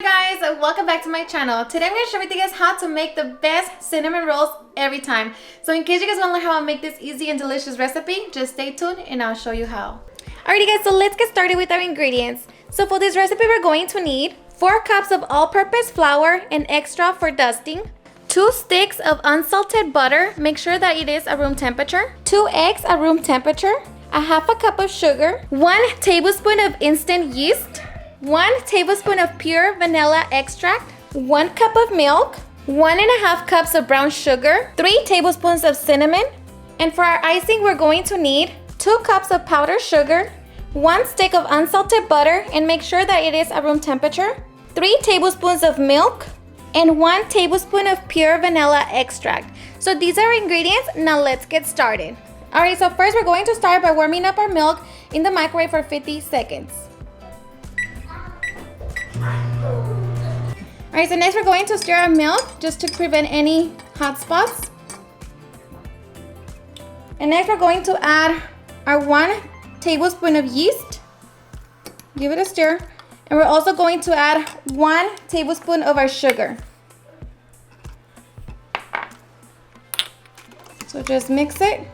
Hey guys, welcome back to my channel. Today I'm going to share with you guys how to make the best cinnamon rolls every time. So in case you guys want to learn how to make this easy and delicious recipe, just stay tuned and I'll show you how. Alrighty guys, so let's get started with our ingredients. So for this recipe we're going to need 4 cups of all-purpose flour and extra for dusting, 2 sticks of unsalted butter, make sure that it is at room temperature, 2 eggs at room temperature, a half a cup of sugar, 1 tablespoon of instant yeast, 1 tablespoon of pure vanilla extract, 1 cup of milk, 1.5 cups of brown sugar, 3 tablespoons of cinnamon, and for our icing we're going to need 2 cups of powdered sugar, 1 stick of unsalted butter, and make sure that it is at room temperature, 3 tablespoons of milk, and 1 tablespoon of pure vanilla extract. So these are our ingredients. Now let's get started. Alright, so first we're going to start by warming up our milk in the microwave for 50 seconds. Alright, so next we're going to stir our milk just to prevent any hot spots. And next we're going to add our 1 tablespoon of yeast. Give it a stir. And we're also going to add 1 tablespoon of our sugar. So just mix it.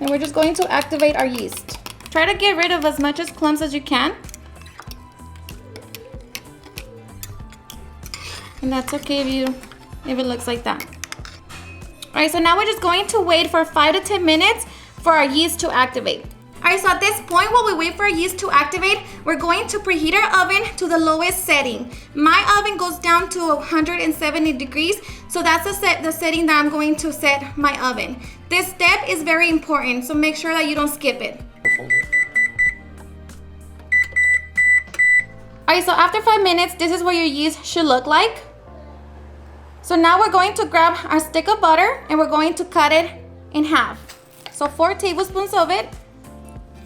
And we're just going to activate our yeast. Try to get rid of as much clumps as you can. And that's okay if it looks like that. Alright, so now we're just going to wait for 5 to 10 minutes for our yeast to activate. Alright, so at this point, while we wait for our yeast to activate, we're going to preheat our oven to the lowest setting. My oven goes down to 170 degrees, so that's the setting that I'm going to set my oven. This step is very important, so make sure that you don't skip it. Alright, so after 5 minutes, this is what your yeast should look like. So now we're going to grab our stick of butter and we're going to cut it in half. So 4 tablespoons of it.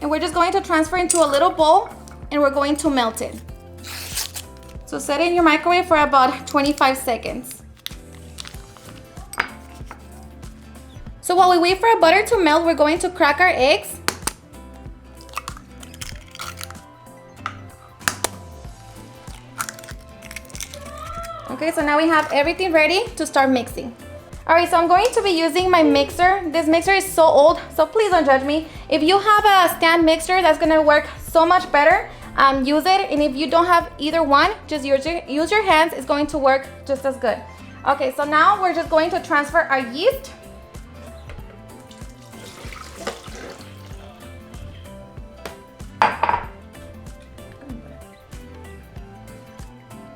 And we're just going to transfer into a little bowl and we're going to melt it. So set it in your microwave for about 25 seconds. So while we wait for our butter to melt, we're going to crack our eggs. Okay, so now we have everything ready to start mixing. Alright, so I'm going to be using my mixer. This mixer is so old, so please don't judge me. If you have a stand mixer, that's gonna work so much better. Use it, and if you don't have either one, just use your hands. It's going to work just as good. Okay, so now we're just going to transfer our yeast.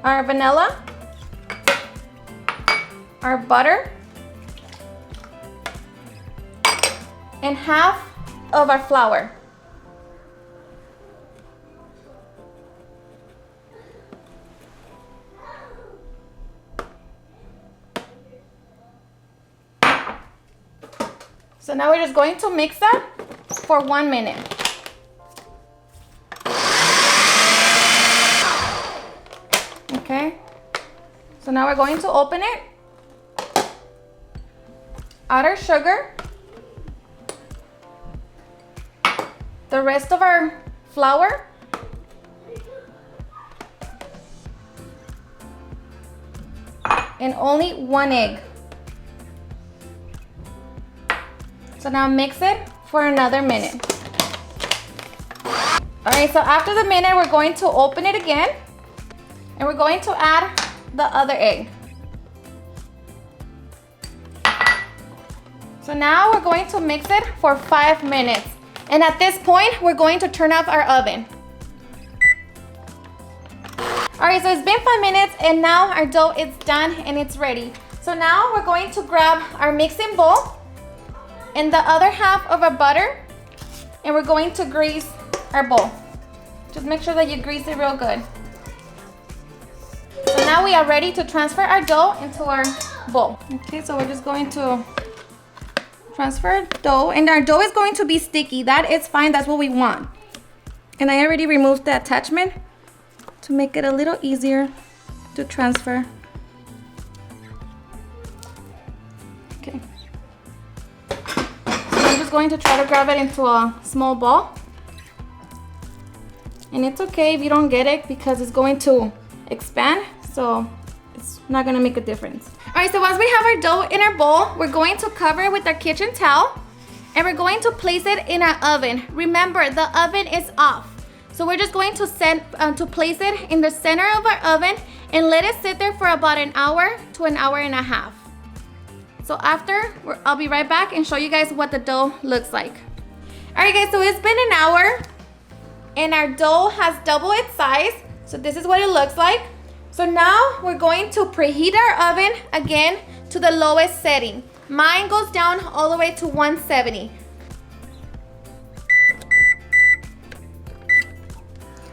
Our vanilla. Our butter, and half of our flour. So now we're just going to mix that for 1 minute. Okay, so now we're going to open it. Add our sugar, the rest of our flour, and only 1 egg. So now mix it for another minute. Alright, so after the minute, we're going to open it again, and we're going to add the other egg. So now we're going to mix it for 5 minutes. And at this point, we're going to turn off our oven. Alright, so it's been 5 minutes and now our dough is done and it's ready. So now we're going to grab our mixing bowl and the other half of our butter, and we're going to grease our bowl. Just make sure that you grease it real good. So now we are ready to transfer our dough into our bowl. Okay, so we're just going to transfer dough, and our dough is going to be sticky. That is fine, that's what we want. And I already removed the attachment to make it a little easier to transfer. Okay. So I'm just going to try to grab it into a small ball. And it's okay if you don't get it because it's going to expand, so it's not gonna make a difference. All right, so once we have our dough in our bowl, we're going to cover it with our kitchen towel and we're going to place it in our oven. Remember, the oven is off. So we're just going to place it in the center of our oven and let it sit there for about an hour to an hour and a half. So after, I'll be right back and show you guys what the dough looks like. All right guys, so it's been an hour and our dough has doubled its size. So this is what it looks like. So now we're going to preheat our oven again to the lowest setting. Mine goes down all the way to 170.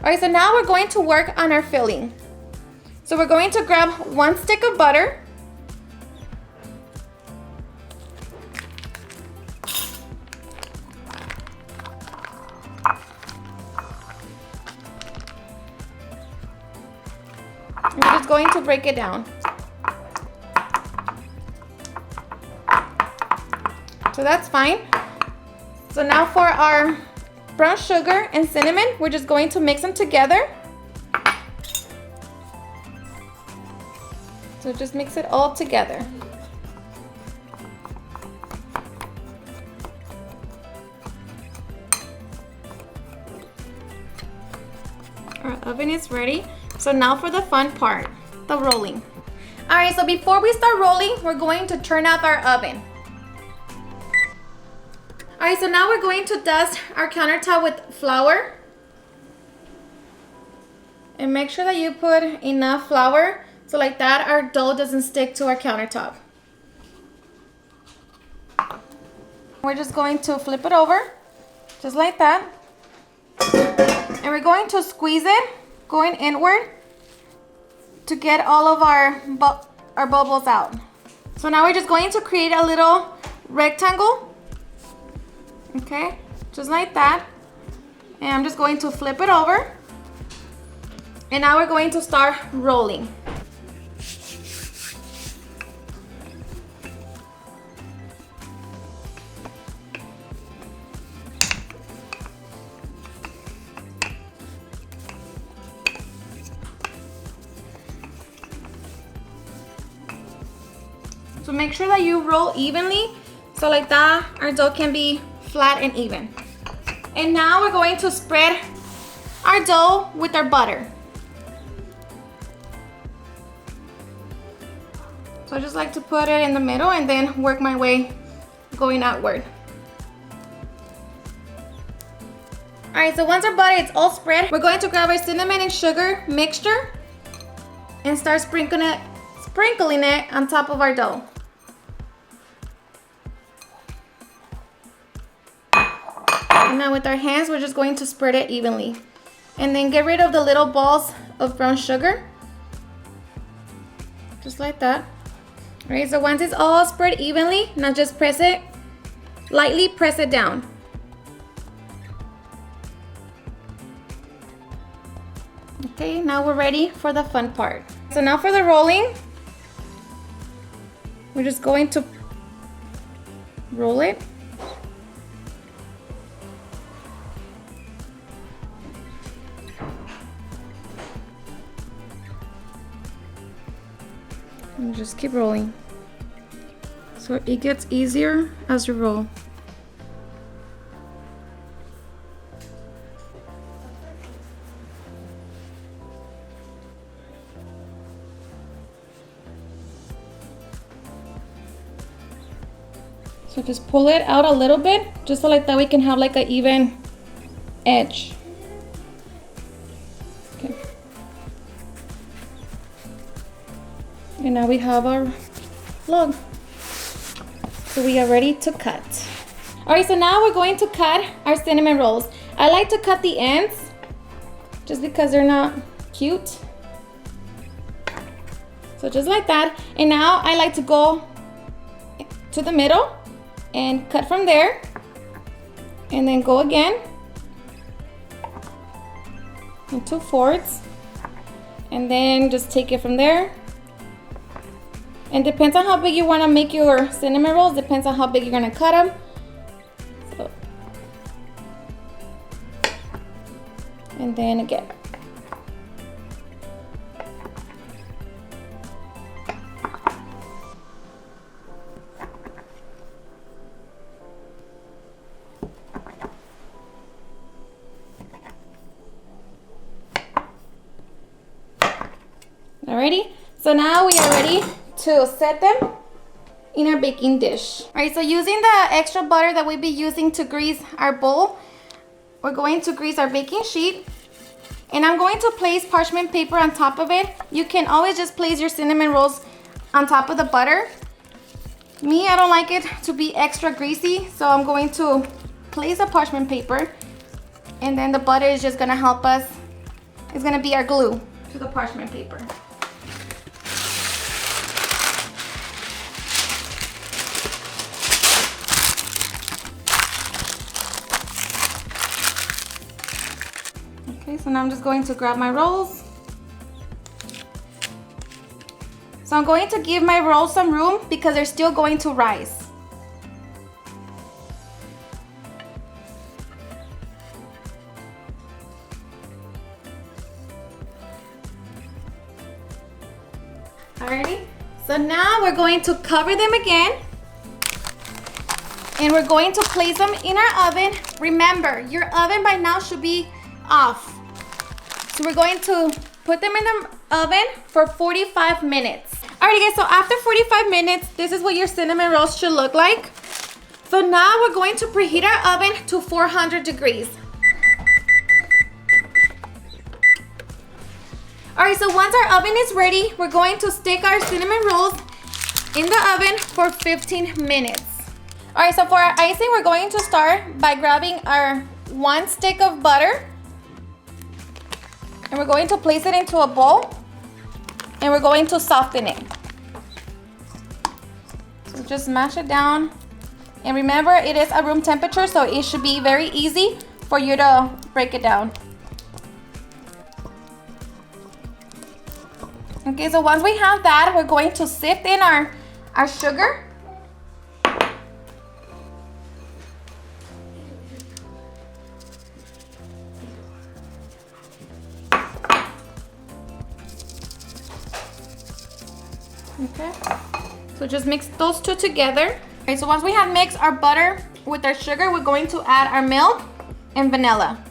All right, so now we're going to work on our filling. So we're going to grab 1 stick of butter. We're just going to break it down. So that's fine. So now for our brown sugar and cinnamon, we're just going to mix them together. So just mix it all together. Our oven is ready. So now for the fun part, the rolling. All right, so before we start rolling, we're going to turn off our oven. All right, so now we're going to dust our countertop with flour. And make sure that you put enough flour so like that our dough doesn't stick to our countertop. We're just going to flip it over, just like that. And we're going to squeeze it, going inward to get all of our bubbles out. So now we're just going to create a little rectangle. Okay, just like that. And I'm just going to flip it over. And now we're going to start rolling. So make sure that you roll evenly, so like that our dough can be flat and even. And now we're going to spread our dough with our butter. So I just like to put it in the middle and then work my way going outward. All right, so once our butter is all spread, we're going to grab our cinnamon and sugar mixture and start sprinkling it on top of our dough. And now with our hands, we're just going to spread it evenly. And then get rid of the little balls of brown sugar. Just like that. All right, so once it's all spread evenly, now just press it, lightly press it down. Okay, now we're ready for the fun part. So now for the rolling, we're just going to roll it. And just keep rolling. So it gets easier as you roll. So just pull it out a little bit, just so like that we can have like an even edge. Okay. And now we have our log. So we are ready to cut. All right, so now we're going to cut our cinnamon rolls. I like to cut the ends just because they're not cute. So just like that. And now I like to go to the middle and cut from there. And then go again. And 2/4. And then just take it from there. And depends on how big you want to make your cinnamon rolls, depends on how big you're going to cut them. So, and And then again. Alrighty, so now we are ready to set them in our baking dish. Alright, so using the extra butter that we'll be using to grease our bowl, we're going to grease our baking sheet. And I'm going to place parchment paper on top of it. You can always just place your cinnamon rolls on top of the butter. Me, I don't like it to be extra greasy, so I'm going to place a parchment paper. And then the butter is just gonna help us. It's gonna be our glue to the parchment paper. Okay, so now I'm just going to grab my rolls. So I'm going to give my rolls some room because they're still going to rise. Alrighty, so now we're going to cover them again. And we're going to place them in our oven. Remember, your oven by now should be off. So we're going to put them in the oven for 45 minutes. Alrighty guys, so after 45 minutes, this is what your cinnamon rolls should look like. So now we're going to preheat our oven to 400 degrees. Alright, so once our oven is ready, we're going to stick our cinnamon rolls in the oven for 15 minutes. Alright, so for our icing, we're going to start by grabbing our 1 stick of butter. And we're going to place it into a bowl. And we're going to soften it. So just mash it down. And remember, it is at room temperature, so it should be very easy for you to break it down. Okay, so once we have that, we're going to sift in our sugar. Okay, so just mix those two together. Okay, so once we have mixed our butter with our sugar, we're going to add our milk and vanilla.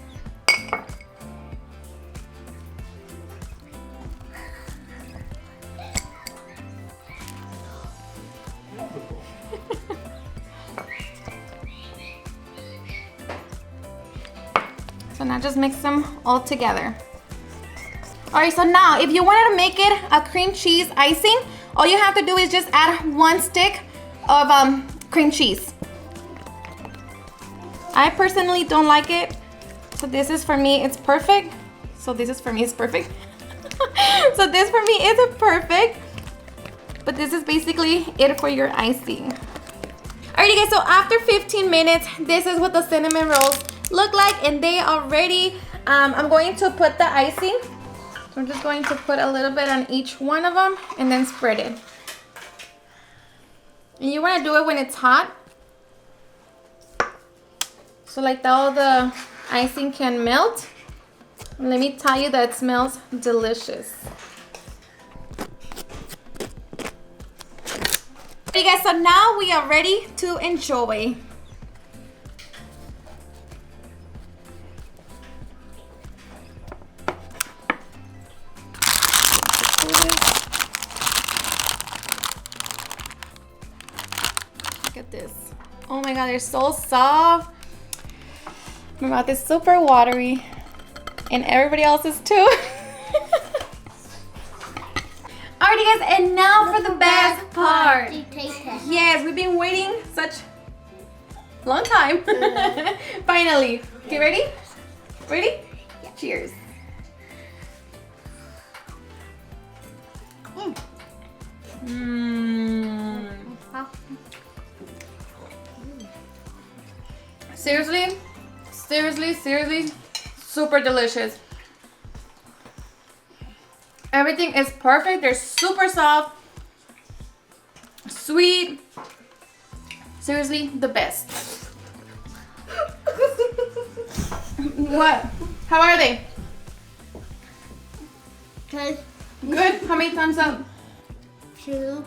So now just mix them all together. Alright, so now if you wanted to make it a cream cheese icing, all you have to do is just add 1 stick of cream cheese. I personally don't like it, so this is for me, it's perfect. So this is for me, it's perfect. So this for me isn't perfect, but this is basically it for your icing. Alrighty guys, so after 15 minutes, this is what the cinnamon rolls look like, and they are ready. I'm going to put the icing. So I'm just going to put a little bit on each one of them and then spread it. And you want to do it when it's hot, so like that all the icing can melt. And let me tell you, that smells delicious. Okay guys, so now we are ready to enjoy. Look at this. Oh my god, they're so soft. My mouth is super watery. And everybody else's too. Alrighty guys, and now for the best part. Yes, we've been waiting such a long time. Finally. Okay, ready? Ready? Yeah. Cheers. Seriously, super delicious. Everything is perfect. They're super soft, sweet. Seriously, the best. What? How are they? Good. Good. How many thumbs up? 2.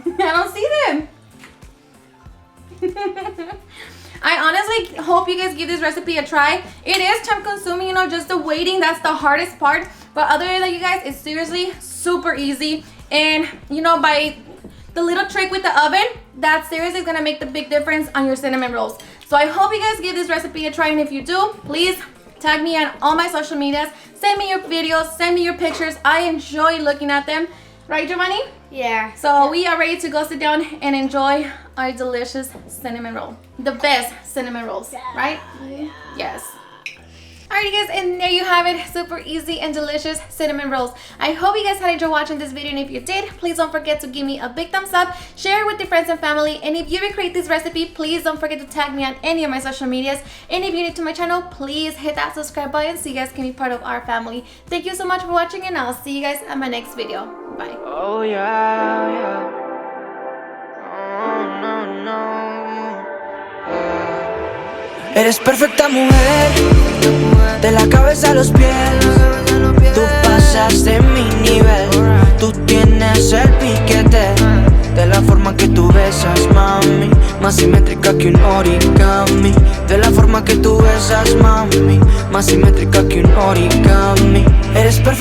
I don't see them. I honestly hope you guys give this recipe a try. It is time consuming, you know, just the waiting, that's the hardest part. But other than that, you guys, it's seriously super easy. And you know, by the little trick with the oven, that seriously is gonna make the big difference on your cinnamon rolls. So I hope you guys give this recipe a try, and if you do, please tag me on all my social medias. Send me your videos, send me your pictures. I enjoy looking at them. Right, Giovanni? Yeah. So we are ready to go sit down and enjoy our delicious cinnamon roll. The best cinnamon rolls, right? Yes. Alrighty guys, and there you have it. Super easy and delicious cinnamon rolls. I hope you guys had enjoyed watching this video, and if you did, please don't forget to give me a big thumbs up, share it with your friends and family, and if you recreate this recipe, please don't forget to tag me on any of my social medias. And if you're new to my channel, please hit that subscribe button so you guys can be part of our family. Thank you so much for watching, and I'll see you guys at my next video. Bye. Oh yeah, yeah. Oh no, no. Eres perfecta mujer, de la cabeza a los pies. Tú pasas de mi nivel, tú tienes el piquete. De la forma que tú besas, mami, más simétrica que un origami. De la forma que tú besas, mami, más simétrica que un origami. Eres perfecta.